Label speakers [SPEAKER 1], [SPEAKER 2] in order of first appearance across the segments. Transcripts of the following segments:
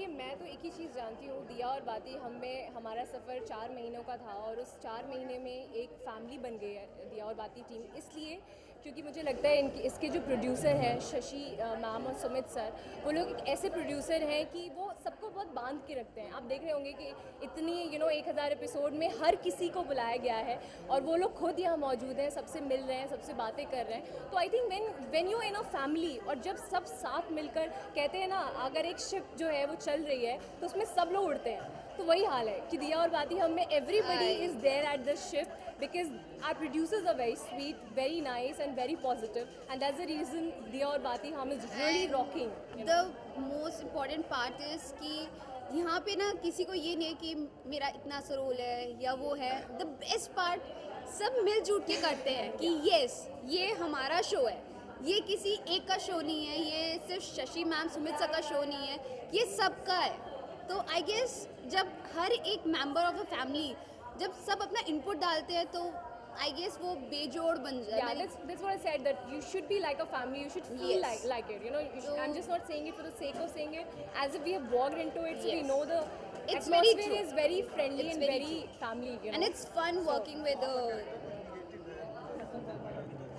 [SPEAKER 1] देखिए मैं तो एक ही चीज़ जानती हूँ, दिया और बाती हम में हमारा सफ़र 4 महीनों का था और उस 4 महीने में एक फैमिली बन गई है दिया और बाती टीम, इसलिए क्योंकि मुझे लगता है इसके जो प्रोड्यूसर हैं शशि मैम और सुमित सर, वो लोग एक ऐसे प्रोड्यूसर हैं कि वो सबको बहुत बांध के रखते हैं। आप देख रहे होंगे कि इतनी 1000 एपिसोड में हर किसी को बुलाया गया है और वो लोग खुद यहाँ मौजूद हैं, सबसे मिल रहे हैं, सबसे बातें कर रहे हैं। तो I think when you in a family और जब सब साथ मिलकर, कहते हैं ना अगर एक शिप जो है वो चल रही है तो उसमें सब लोग उड़ते हैं, तो वही हाल है कि दिया और बाती हम में everybody is there at the ship because our producers are very sweet, very nice and very positive, and that's the reason Diya और Bati Hum is really rocking.
[SPEAKER 2] The most important part is कि यहाँ पे ना किसी को ये नहीं है कि मेरा इतना सा रोल है या वो है। The best part सब मिलजुल के करते हैं कि yes ये हमारा शो है, ये किसी एक का शो नहीं है, ये सिर्फ शशि मैम सुमित सर का शो नहीं है, ये सबका है। तो आई गेस जब हर एक मेंबर ऑफ द फैमिली जब सब अपना इनपुट डालते हैं तो आई गेस वो बेजोड़ बन जाए।
[SPEAKER 1] Yeah, that's what I said, that you should be like a family, you should feel like it, I'm just not saying it for the sake of saying it, as if we have walked into it, so we know the atmosphere is very friendly and very family,
[SPEAKER 2] and it's fun working with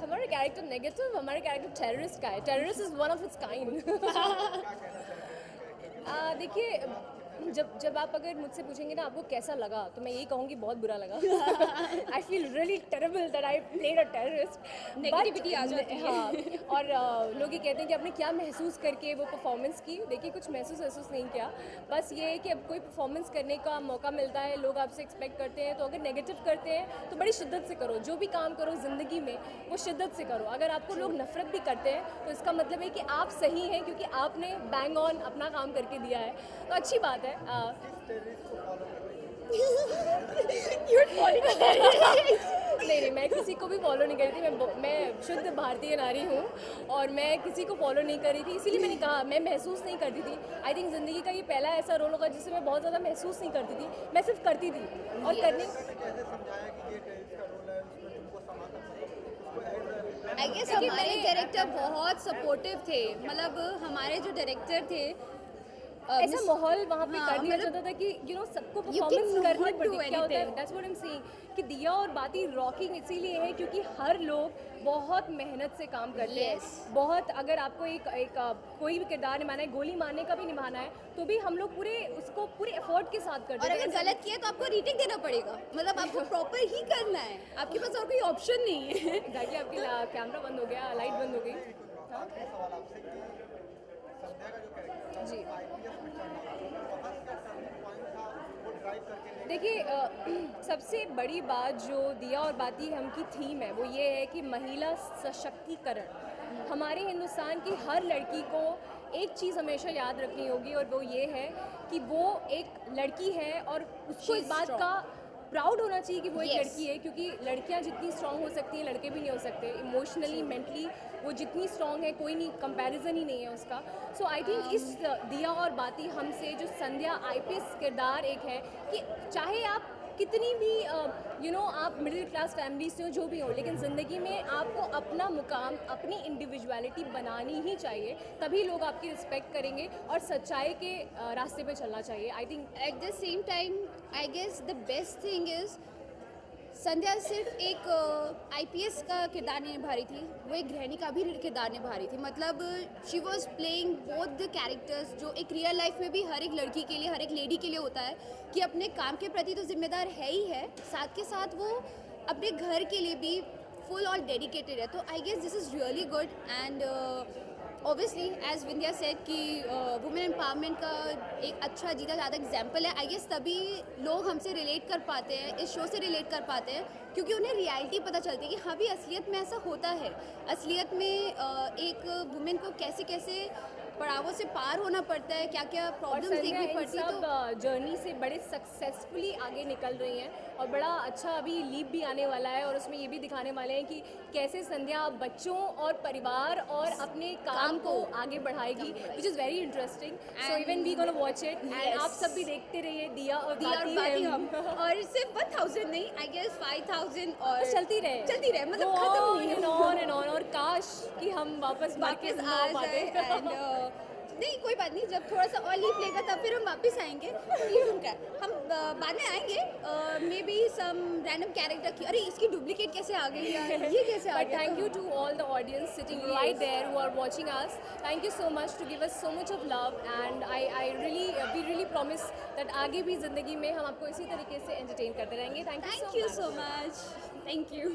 [SPEAKER 1] हमारा character negative, हमारा character terrorist का है, terrorist is one of its kind. देखिए जब आप अगर मुझसे पूछेंगे ना आपको कैसा लगा, तो मैं यही कहूँगी बहुत बुरा लगा। I feel really terrible that I played a terrorist, negativity आ जाती है। हाँ, और लोग ये कहते हैं कि आपने क्या महसूस करके वो परफॉर्मेंस की। देखिए कुछ महसूस नहीं किया, बस ये है कि अब कोई परफॉर्मेंस करने का मौका मिलता है, लोग आपसे एक्सपेक्ट करते हैं, तो अगर नेगेटिव करते हैं तो बड़ी शिद्दत से करो। जो भी काम करो ज़िंदगी में वो शिद्दत से करो। अगर आपको लोग नफरत भी करते हैं तो इसका मतलब है कि आप सही हैं, क्योंकि आपने बैंग ऑन अपना काम करके दिया है, तो अच्छी बात है। नहीं, मैं किसी को भी फॉलो नहीं कर रही थी। मैं शुद्ध भारतीय नारी हूँ और मैं किसी को फॉलो नहीं कर रही थी, इसीलिए मैंने कहा मैं महसूस नहीं करती थी। आई थिंक ज़िंदगी का ये पहला ऐसा रोल होगा जिसे मैं बहुत ज़्यादा महसूस नहीं करती थी, मैं सिर्फ करती थी और करने।
[SPEAKER 2] आई गेस हमारे डायरेक्टर बहुत सपोर्टिव थे, मतलब हमारे जो डायरेक्टर थे
[SPEAKER 1] ऐसा माहौल वहाँ पे कर दिया जाता था कि सबको परफॉर्मेंस करनी पड़ती है। क्या होता है, that's what I am saying, कि दिया और बाती रॉकिंग इसीलिए है क्योंकि हर लोग बहुत मेहनत से काम करते हैं। बहुत, अगर आपको एक कोई भी किरदार निभाना है, गोली मारने का भी निभाना है, तो भी हम लोग पूरे एफर्ट के साथ करते हैं।
[SPEAKER 2] और अगर गलत किया तो आपको रीटेक देना पड़ेगा, मतलब आपको प्रॉपर ही करना है, आपके पास और कोई ऑप्शन नहीं है।
[SPEAKER 1] एग्जैक्टली, आपकी कैमरा बंद हो गया, लाइट बंद हो गई। जी देखिए, सबसे बड़ी बात जो दिया और बाती हम की थीम है वो ये है कि महिला सशक्तिकरण। हमारे हिंदुस्तान की हर लड़की को एक चीज़ हमेशा याद रखनी होगी और वो ये है कि वो एक लड़की है और उसको इस बात का प्राउड होना चाहिए कि वो एक लड़की है, क्योंकि लड़कियां जितनी स्ट्रांग हो सकती हैं लड़के भी नहीं हो सकते। इमोशनली, मेंटली वो जितनी स्ट्रांग है कोई नहीं, कंपैरिजन ही नहीं है उसका। सो आई थिंक इस दिया और बाती हमसे जो संध्या आईपीएस किरदार एक है कि चाहे आप कितनी भी आप मिडिल क्लास फैमिली से हो, जो भी हो, लेकिन ज़िंदगी में आपको अपना मुकाम, अपनी इंडिविजुअलिटी बनानी ही चाहिए, तभी लोग आपकी रिस्पेक्ट करेंगे और सच्चाई के रास्ते पे चलना चाहिए। I think
[SPEAKER 2] at the same time I guess the best thing is Sandhya सिर्फ एक आईपीएस का किरदार नहीं निभा रही थी, वो एक गृहिणी का भी किरदार निभा रही थी। मतलब she was playing both the characters, जो एक रियल लाइफ में भी हर एक लड़की के लिए, हर एक लेडी के लिए होता है कि अपने काम के प्रति तो जिम्मेदार है ही है, साथ के साथ वो अपने घर के लिए भी फुल और डेडिकेटेड है। तो I guess this is really good and obviously as Vindhya said कि वुमेन एम्पावरमेंट का एक अच्छा जीता ज़्यादा एग्जाम्पल है। आई गेस तभी लोग हमसे रिलेट कर पाते हैं, इस शो से रिलेट कर पाते हैं, क्योंकि उन्हें रियलिटी पता चलती है कि हाँ भी असलियत में ऐसा होता है। असलियत में एक वुमेन को कैसे कैसे पड़ावों से पार होना पड़ता है, क्या क्या प्रॉब्लम्स देखनी पड़ती है।
[SPEAKER 1] तो जर्नी से बड़े सक्सेसफुली आगे निकल रही हैं और बड़ा अच्छा अभी लीप भी आने वाला है और उसमें ये भी दिखाने वाले हैं कि कैसे संध्या बच्चों और परिवार और अपने काम को आगे बढ़ाएगी, which is very interesting. So even we gonna watch it and आप सब भी देखते रहिए दिया और बाती हम।
[SPEAKER 2] और सिर्फ 1000 नहीं, आई गेस 5000 और
[SPEAKER 1] चलती रहे,
[SPEAKER 2] मतलब खत्म नहीं
[SPEAKER 1] ऑन एंड ऑन। और काश कि हम वापस
[SPEAKER 2] आ जाए। नहीं कोई बात नहीं, जब थोड़ा सा और लीव लेगा तब फिर हम वापस आएंगे। ये उनका हम बाद में आएंगे, maybe some random character की, अरे इसकी डुप्लीकेट कैसे आ गई यार, ये कैसे आ
[SPEAKER 1] But
[SPEAKER 2] गया।
[SPEAKER 1] thank you to all the audience sitting right there who are watching us. Thank you so much to give us so much of love, and we really promise that आगे भी ज़िंदगी में हम आपको इसी तरीके से entertain करते रहेंगे. Thank you so much.
[SPEAKER 2] So much, thank you.